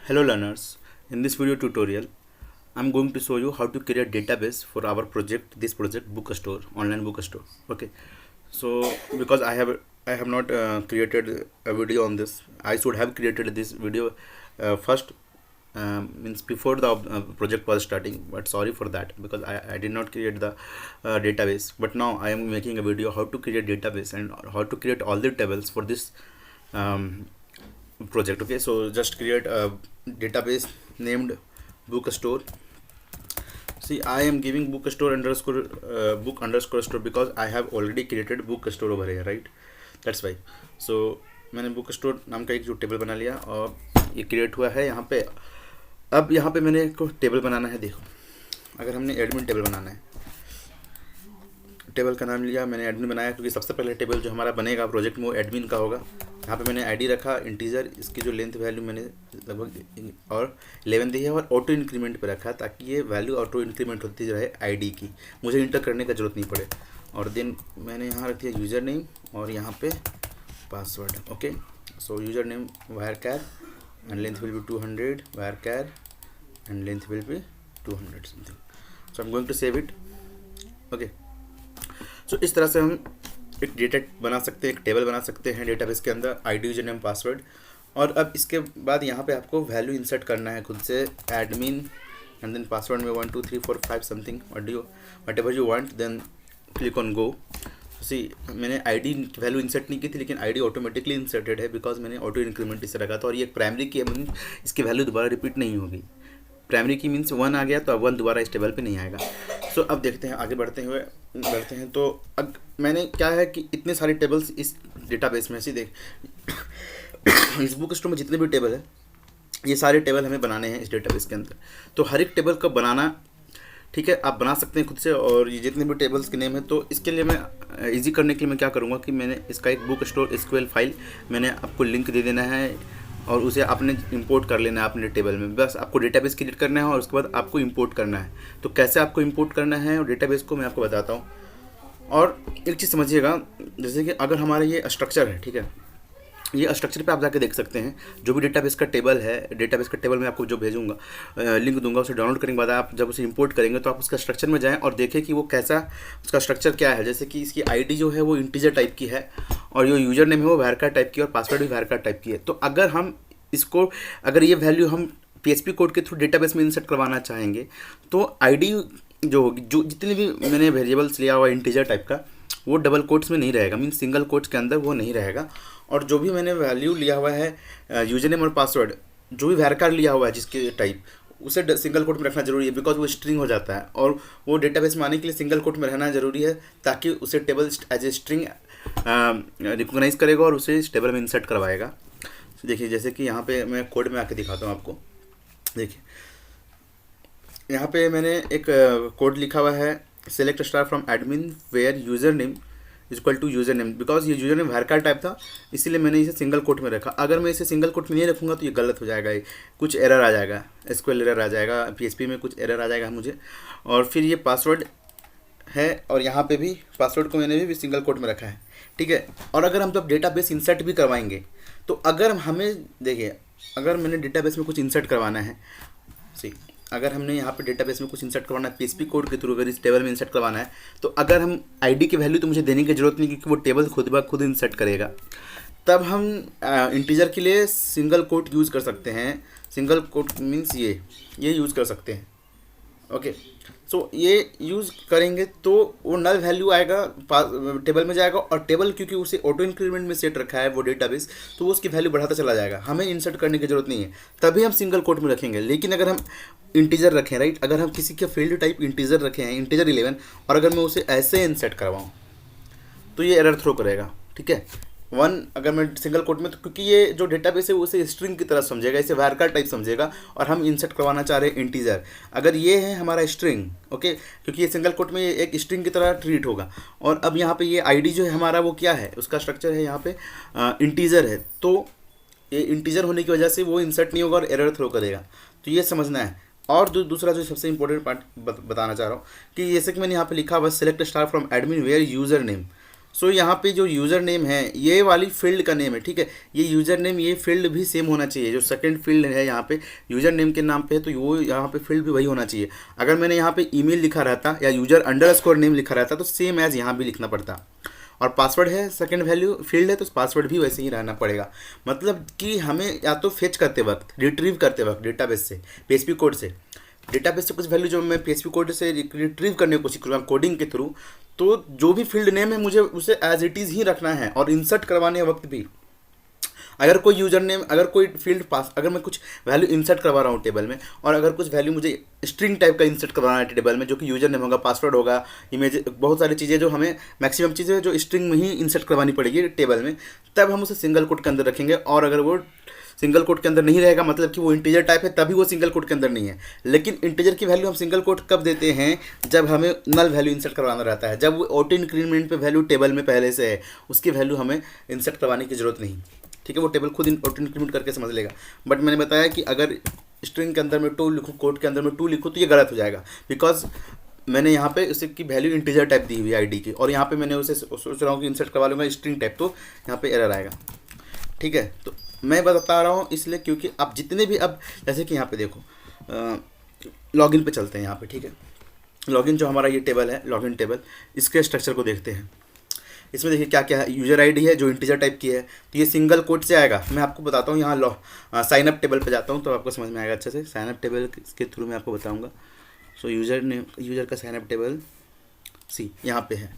Hello learners, in this video tutorial I am going to show you how to create database for our project, this project bookstore, online bookstore. Okay, so because I have not created a video on this. I should have created this video first, means before the project was starting, but sorry for that because I did not create the database. But now I am making a video how to create database and how to create all the tables for this um, project. Okay, so just create a database named bookstore. See, I am giving bookstore underscore book underscore store because I have already created bookstore over here, right? That's why. So मैंने book store नाम का एक जो table बना लिया और ये create हुआ है यहाँ पे. अब यहाँ पे मैंने एक टेबल बनाना है. देखो, अगर हमने एडमिन टेबल बनाना है, टेबल का नाम लिया, मैंने एडमिन बनाया क्योंकि सबसे पहले टेबल जो हमारा बनेगा प्रोजेक्ट में वो एडमिन का होगा. यहाँ पे मैंने आईडी रखा इंटीजर, इसकी जो लेंथ वैल्यू मैंने लगभग और 11 दी है और ऑटो इंक्रीमेंट पे रखा ताकि ये वैल्यू ऑटो इंक्रीमेंट होती रहे आईडी की, मुझे इंटर करने का जरूरत नहीं पड़े. और देन मैंने यहाँ रख दिया यूज़र नेम और यहाँ पे password. Okay, so user name varchar and length will be 200, varchar and length will be 200 something. So I am going to save it. Okay, so इस तरह से हम एक डेटा बना सकते हैं, एक टेबल बना सकते हैं डेटाबेस के अंदर, आईडी यूजर नेम पासवर्ड. और अब इसके बाद यहाँ पे आपको वैल्यू इंसर्ट करना है खुद से, एडमिन एंड देन पासवर्ड में 1 2 3 4 5 something whatever you want, then click on go. See, मैंने आईडी वैल्यू इंसर्ट नहीं की थी लेकिन आईडी ऑटोमेटिकली इंसर्टेड है बिकॉज मैंने ऑटो इंक्रीमेंट इसे रखा था. और ये एक प्राइमरी की है, इसकी वैल्यू दोबारा रिपीट नहीं होगी. प्राइमरी की मीन्स 1 आ गया तो अब 1 दोबारा इस टेबल पे नहीं आएगा. सो अब देखते हैं, आगे बढ़ते हैं. तो अब मैंने क्या है कि इतने सारे टेबल्स इस डेटाबेस में से देख इस बुक स्टोर में जितने भी टेबल है ये सारे टेबल हमें बनाने हैं इस डेटाबेस के अंदर. तो हर एक टेबल का बनाना, ठीक है, आप बना सकते हैं खुद से. और ये जितने भी टेबल्स के नेम है, तो इसके लिए मैं इजी करने के लिए मैं क्या करूँगा कि मैंने इसका एक बुक स्टोर एसक्यूएल फाइल मैंने आपको लिंक दे देना है और उसे आपने इंपोर्ट कर लेना है अपने टेबल में. बस आपको डेटाबेस क्रिएट करना है और उसके बाद आपको इंपोर्ट करना है. तो कैसे आपको इंपोर्ट करना है और डेटाबेस को मैं आपको बताता हूँ. और एक चीज़ समझिएगा, जैसे कि अगर हमारा ये स्ट्रक्चर है, ठीक है, ये स्ट्रक्चर पे आप जाके देख सकते हैं जो भी डेटाबेस का टेबल है. डेटाबेस का टेबल मैं आपको जो भेजूंगा, लिंक दूंगा, उसे डाउनलोड करने के बाद आप जब उसे इंपोर्ट करेंगे तो आप उसका स्ट्रक्चर में जाएं और देखें कि वो कैसा, उसका स्ट्रक्चर क्या है. जैसे कि इसकी आईडी जो है वो इंटीजर टाइप की है और जो यूजर नेम है वो वैरकार टाइप की और पासवर्ड भी वैरकार टाइप की है. तो अगर हम इसको, अगर ये वैल्यू हम PHP कोड के थ्रू डेटाबेस में इंसर्ट करवाना चाहेंगे तो आईडी जो होगी, जो जितने भी मैंने वेरिएबल्स लिया हुआ इंटीजर टाइप का, वो डबल कोट्स में नहीं रहेगा, मीन्स सिंगल कोट्स के अंदर वो नहीं रहेगा. और जो भी मैंने वैल्यू लिया हुआ है यूजर नेम और पासवर्ड, जो भी वैरकार लिया हुआ है जिसके टाइप, उसे सिंगल कोट में रखना जरूरी है बिकॉज वो स्ट्रिंग हो जाता है और वो डेटाबेस में आने के लिए सिंगल कोट में रहना जरूरी है ताकि उसे table as a string recognise करेगा और उसे इस टेबल में इंसर्ट करवाएगा. देखिए, जैसे कि यहाँ पे मैं कोड में आके दिखाता हूँ आपको. देखिए, यहाँ पे मैंने एक कोड लिखा हुआ है, select star from admin where user name equal to user name. Because ये यूज़र नेम वैरकार टाइप था इसीलिए मैंने इसे सिंगल कोट में रखा. अगर मैं इसे सिंगल कोट में नहीं रखूँगा तो ये गलत हो जाएगा, कुछ एरर आ जाएगा, एसक्यूएल एरर आ जाएगा, PHP में कुछ एरर आ जाएगा मुझे. और फिर ये पासवर्ड है और यहाँ पे भी पासवर्ड को मैंने भी सिंगल कोट में रखा है, ठीक है. और अगर हम जब डेटाबेस इंसर्ट भी करवाएंगे तो अगर हमें, देखिए, अगर मैंने डेटाबेस में कुछ इंसर्ट करवाना है, सी, अगर हमने यहाँ पे डेटाबेस में कुछ इंसर्ट करवाना है PHP कोड के थ्रू, अगर इस टेबल में इंसर्ट करवाना है तो अगर हम आईडी की वैल्यू तो मुझे देने की जरूरत नहीं क्योंकि वो टेबल खुद ब खुद इंसर्ट करेगा. तब हम इंटीजर के लिए सिंगल कोट यूज़ कर सकते हैं. सिंगल कोट मीन्स ये यूज़ कर सकते हैं. ओके, सो ये यूज़ करेंगे तो वो नल वैल्यू आएगा, टेबल में जाएगा और टेबल क्योंकि उसे ऑटो इंक्रीमेंट में सेट रखा है वो डेटाबेस, तो वो उसकी वैल्यू बढ़ाता चला जाएगा, हमें इंसर्ट करने की जरूरत नहीं है. तभी हम सिंगल कोट में रखेंगे. लेकिन अगर हम इंटीजर रखें, राइट, अगर हम किसी का फील्ड टाइप इंटीजर रखे हैं, इंटीजर 11, और अगर मैं उसे ऐसे इंसर्ट करवाऊँ तो ये एरर थ्रो करेगा, ठीक है. 1 अगर मैं सिंगल कोट में, तो क्योंकि ये जो डेटाबेस है वो उसे स्ट्रिंग की तरह समझेगा, इसे वैरकार टाइप समझेगा और हम इंसर्ट करवाना चाह रहे हैं इंटीजर. अगर ये है हमारा स्ट्रिंग, ओके, क्योंकि ये सिंगल कोट में ये एक स्ट्रिंग की तरह ट्रीट होगा. और अब यहाँ पे ये आईडी जो है हमारा वो क्या है, उसका स्ट्रक्चर है यहाँ पे इंटीजर है, तो ये इंटीजर होने की वजह से वो इंसर्ट नहीं होगा और एरर थ्रो करेगा. तो ये समझना है. और दूसरा जो सबसे इंपॉर्टेंट पार्ट बताना चाह रहा हूँ कि जैसे कि मैंने यहाँ पे लिखा हुआ select star from admin where user name, so यहाँ पे जो यूज़र नेम है ये वाली फील्ड का नेम है, ठीक है। ये यूज़र नेम ये फील्ड भी सेम होना चाहिए, जो सेकंड फील्ड है यहाँ पे यूज़र नेम के नाम पे है तो वो यहाँ पे फील्ड भी वही होना चाहिए। अगर मैंने यहाँ पे ईमेल लिखा रहता या यूज़र अंडरस्कोर नेम लिखा रहता तो सेम एज यहाँ भी लिखना पड़ता। और पासवर्ड है सेकंड वैल्यू फील्ड है तो पासवर्ड भी वैसे ही रहना पड़ेगा। मतलब कि हमें या तो फेच करते वक्त, रिट्रीव करते वक्त डेटाबेस से, पीएचपी कोड से, डेटाबेस से कुछ वैल्यू जो मैं पीएचपी कोड से रिट्रीव करने की कोशिश करूँगा कोडिंग के थ्रू, तो जो भी फील्ड नेम है मुझे उसे एज इट इज़ ही रखना है। और इंसर्ट करवाने वक्त भी अगर कोई यूजर नेम, अगर कोई फील्ड पास, अगर मैं कुछ वैल्यू इंसर्ट करवा रहा हूँ टेबल में, और अगर कुछ वैल्यू मुझे स्ट्रिंग टाइप का इंसर्ट करवाना है टेबल में, जो कि यूजर नेम होगा, पासवर्ड होगा, इमेज, बहुत सारी चीज़ें जो हमें मैक्सिमम चीज़ें जो स्ट्रिंग में ही इंसर्ट करवानी पड़ेगी टेबल में, तब हम उसे सिंगल कोट के अंदर रखेंगे। और अगर वो सिंगल कोट के अंदर नहीं रहेगा, मतलब कि वो इंटीजर टाइप है, तभी वो सिंगल कोट के अंदर नहीं है। लेकिन इंटीजर की वैल्यू हम सिंगल कोट कब देते हैं, जब हमें नल वैल्यू इंसर्ट करवाना रहता है। जब वो ऑटो इंक्रीमेंट पे वैल्यू टेबल में पहले से है, उसकी वैल्यू हमें इंसर्ट करवाने की जरूरत नहीं, ठीक है। वो टेबल खुद ऑटो इंक्रीमेंट करके समझ लेगा। बट मैंने बताया कि अगर स्ट्रिंग के अंदर में 2 लिखूँ, कोड के अंदर में 2 लिखूँ तो ये गलत हो जाएगा, बिकॉज मैंने यहाँ पे उसे की वैल्यू इंटीजर टाइप दी हुई आईडी की, और यहाँ पे मैंने उसे सोच रहा हूँ कि इंसर्ट करवा लूँगा स्ट्रिंग टाइप, तो यहाँ पे एरर आएगा, ठीक है। तो मैं बता रहा हूँ इसलिए क्योंकि आप जितने भी, अब जैसे कि यहाँ पे देखो, लॉगिन पे चलते हैं यहाँ पे, ठीक है। लॉगिन जो हमारा ये टेबल है, लॉगिन टेबल, इसके स्ट्रक्चर को देखते हैं। इसमें देखिए क्या क्या है, यूजर आईडी है जो इंटीजर टाइप की है, तो ये सिंगल कोट से आएगा। मैं आपको बताता हूँ, यहाँ साइन अप टेबल पे जाता हूँ तो आपको समझ में आएगा अच्छे से। साइन अप टेबल के थ्रू मैं आपको बताऊँगा। सो यूजर ने, यूजर का साइन अप टेबल सी यहाँ पे है,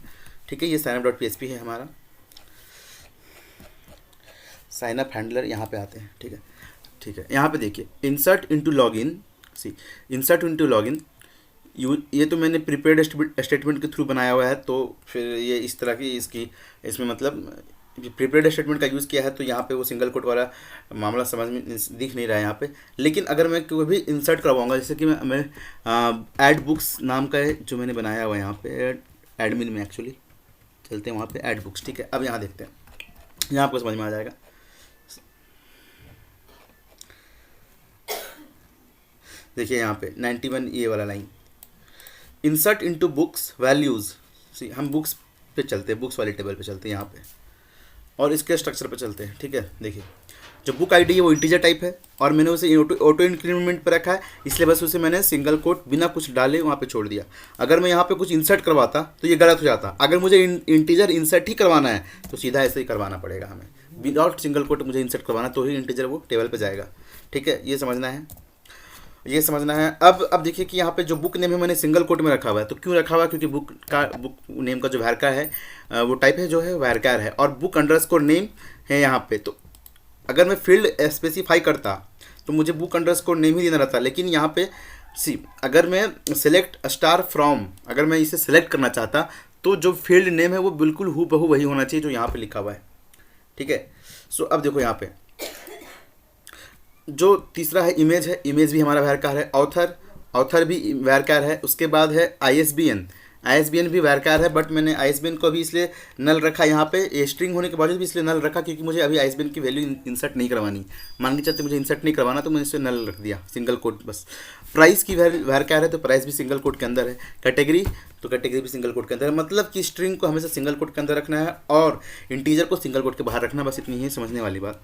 ठीक है। ये signup.php है हमारा, साइन अप हैंडलर यहाँ पे आते हैं, ठीक है, ठीक है। यहाँ पे देखिए इंसर्ट इनटू लॉगिन, सी इंसर्ट इनटू लॉगिन, ये तो मैंने प्रीपेड स्टेटमेंट के थ्रू बनाया हुआ है, तो फिर ये इस तरह की इसमें मतलब प्रीपेड स्टेटमेंट का यूज़ किया है, तो यहाँ पे वो सिंगल कोट वाला मामला समझ में दिख नहीं रहा है यहाँ पे। लेकिन अगर मैं कोई भी इंसर्ट करवाऊँगा, जैसे कि मैं ऐड बुक्स नाम का है जो मैंने बनाया हुआ है यहाँ पे एडमिन में, एक्चुअली चलते हैं वहाँ पे ऐड बुक्स, ठीक है। अब यहाँ देखते हैं, यहाँ आपको समझ में आ जाएगा। देखिए यहाँ पे 91 ये वाला line, insert into books values, see हम बुक्स पे चलते हैं, बुक्स वाले टेबल पे चलते हैं यहाँ पे, और इसके स्ट्रक्चर पे चलते हैं, ठीक है। देखिए जो बुक आईडी है वो इंटीजर टाइप है, और मैंने उसे ऑटो इंक्रीमेंट पे रखा है, इसलिए बस उसे मैंने सिंगल कोट बिना कुछ डाले वहाँ पे छोड़ दिया। अगर मैं यहाँ पे कुछ इंसर्ट करवाता तो ये गलत हो जाता। अगर मुझे इंटीजर इंसर्ट ही करवाना है तो सीधा ऐसे ही करवाना पड़ेगा हमें, विदाउट सिंगल कोट मुझे इंसर्ट करवाना, तो ही इंटीजर वो टेबल पर जाएगा, ठीक है। ये समझना है, ये समझना है। अब देखिए कि यहाँ पे जो बुक नेम है मैंने सिंगल कोट में रखा हुआ है, तो क्यों रखा हुआ है, क्योंकि बुक नेम का जो वैरकार है वो टाइप है जो है वैरकार है, और बुक अंडरस्कोर नेम है यहाँ पे। तो अगर मैं फील्ड स्पेसिफाई करता तो मुझे बुक अंडरस्कोर नेम ही देना रहता, लेकिन यहाँ पे सी अगर मैं सेलेक्ट स्टार फ्रॉम, अगर मैं इसे सेलेक्ट करना चाहता तो जो फील्ड नेम है वो बिल्कुल हूबहू वही होना चाहिए जो यहाँ पे लिखा हुआ है, ठीक है। सो अब देखो यहाँ पे जो तीसरा है इमेज है, इमेज भी हमारा वैरकार है, ऑथर भी वैरकार है, उसके बाद है आईएसबीएन भी वैरकार है। बट मैंने आईएसबीएन को भी इसलिए नल रखा यहाँ पे, ये स्ट्रिंग होने के बावजूद भी इसलिए नल रखा क्योंकि मुझे अभी आईएसबीएन की वैल्यू इंसर्ट नहीं करवानी, मान के चलते मुझे इंसर्ट नहीं करवाना, तो मैंने इसे नल रख दिया, सिंगल कोट बस। प्राइस की वैरकार है तो प्राइस भी सिंगल कोट के अंदर है, कैटेगरी तो कैटेगरी भी सिंगल कोट के अंदर है। मतलब कि स्ट्रिंग को हमेशा सिंगल कोट के अंदर रखना है और इंटीजर को सिंगल कोट के बाहर रखना, बस इतनी ही समझने वाली बात।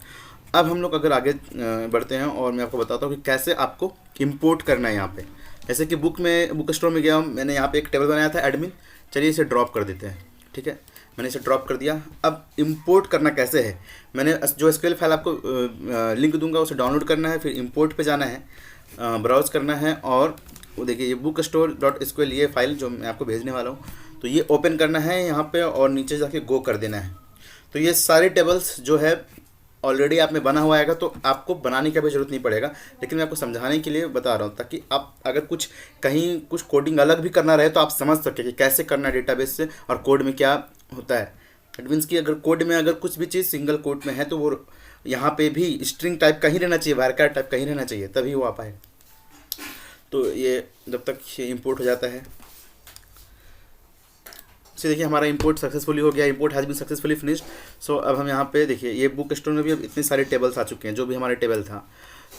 अब हम लोग अगर आगे बढ़ते हैं और मैं आपको बताता हूँ कि कैसे आपको इंपोर्ट करना है यहाँ पे। जैसे कि बुक स्टोर में गया हूँ, मैंने यहाँ पे एक टेबल बनाया था एडमिन, चलिए इसे ड्रॉप कर देते हैं, ठीक है। मैंने इसे ड्रॉप कर दिया। अब इंपोर्ट करना कैसे है, मैंने जो एसक्यूएल फाइल आपको लिंक दूंगा उसे डाउनलोड करना है, फिर इंपोर्ट पे जाना है, ब्राउज़ करना है, और वो देखिए ये बुक स्टोर .sql ये फाइल जो मैं आपको भेजने वाला हूँ, तो ये ओपन करना है यहाँ पे और नीचे जाके गो कर देना है। तो ये सारे टेबल्स जो है ऑलरेडी आप में बना हुआ आएगा, तो आपको बनाने की भी ज़रूरत नहीं पड़ेगा, लेकिन मैं आपको समझाने के लिए बता रहा हूँ ताकि आप अगर कहीं कुछ कोडिंग अलग भी करना रहे तो आप समझ सकें कि कैसे करना है डेटाबेस से और कोड में क्या होता है। इट मीन्स कि अगर कोड में अगर कुछ भी चीज़ सिंगल कोड में है तो वो यहाँ पे भी स्ट्रिंग टाइप का ही रहना चाहिए, वायरकार टाइप का ही रहना चाहिए, तभी वो आ पाए। तो ये जब तक ये इंपोर्ट हो जाता है, देखिए हमारा इंपोर्ट सक्सेसफुली हो गया, import has been successfully finished. So अब हम यहाँ पे देखिए ये बुक स्टोर में भी अब इतने सारे टेबल्स आ चुके हैं, जो भी हमारे टेबल था।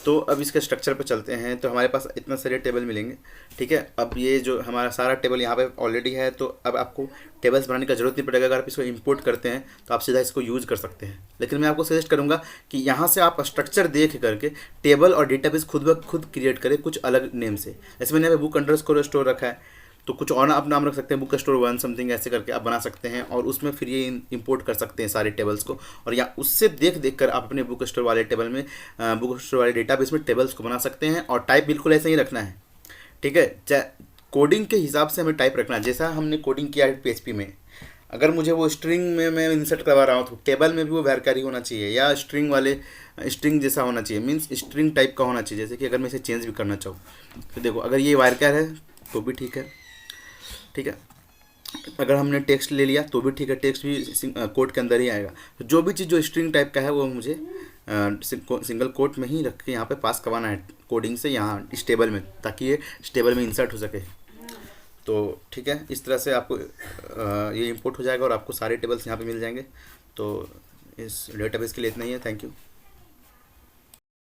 तो अब इसके स्ट्रक्चर पे चलते हैं, तो हमारे पास इतना सारे टेबल मिलेंगे, ठीक है। अब ये जो हमारा सारा टेबल यहाँ पे ऑलरेडी है, तो अब आपको टेबल्स बनाने का जरूरत नहीं पड़ेगा। अगर आप इसको इंपोर्ट करते हैं तो आप सीधा इसको यूज़ कर सकते हैं। लेकिन मैं आपको सजेस्ट करूँगा कि यहाँ से आप स्ट्रक्चर देख करके टेबल और डेटाबेस खुद ब खुद क्रिएट करें कुछ अलग नेम से। जैसे मैंने यहाँ पे बुक अंडरस्कोर स्टोर रखा है, तो कुछ और आप नाम रख सकते हैं, बुक स्टोर वन समथिंग ऐसे करके आप बना सकते हैं, और उसमें फिर ये इंपोर्ट कर सकते हैं सारे टेबल्स को। और या उससे देख देख कर आप अपने बुक स्टोर वाले टेबल में बुक स्टोर वाले डेटाबेस में टेबल्स को बना सकते हैं। और टाइप बिल्कुल ऐसे ही रखना है, ठीक है। कोडिंग के हिसाब से हमें टाइप रखना है, जैसा हमने कोडिंग किया है PHP में। अगर मुझे वो स्ट्रिंग में मैं इंसर्ट करवा रहा हूँ तो टेबल में भी वो वैरकारी होना चाहिए, या स्ट्रिंग जैसा होना चाहिए, मीन्स स्ट्रिंग टाइप का होना चाहिए। जैसे कि अगर मैं इसे चेंज भी करना चाहूँ तो देखो, अगर ये वायरकार है तो भी ठीक है, ठीक है। अगर हमने टेक्स्ट ले लिया तो भी ठीक है, टेक्स्ट भी कोट के अंदर ही आएगा। तो जो भी चीज़ जो स्ट्रिंग टाइप का है वो मुझे सिंगल कोट में ही रख के यहाँ पे पास करवाना है कोडिंग से, यहाँ इस टेबल में, ताकि ये इस टेबल में इंसर्ट हो सके। तो ठीक है, इस तरह से आपको ये इंपोर्ट हो जाएगा और आपको सारे टेबल्स यहाँ पे मिल जाएंगे। तो इस डेटाबेस के लिए इतना ही है। Thank you.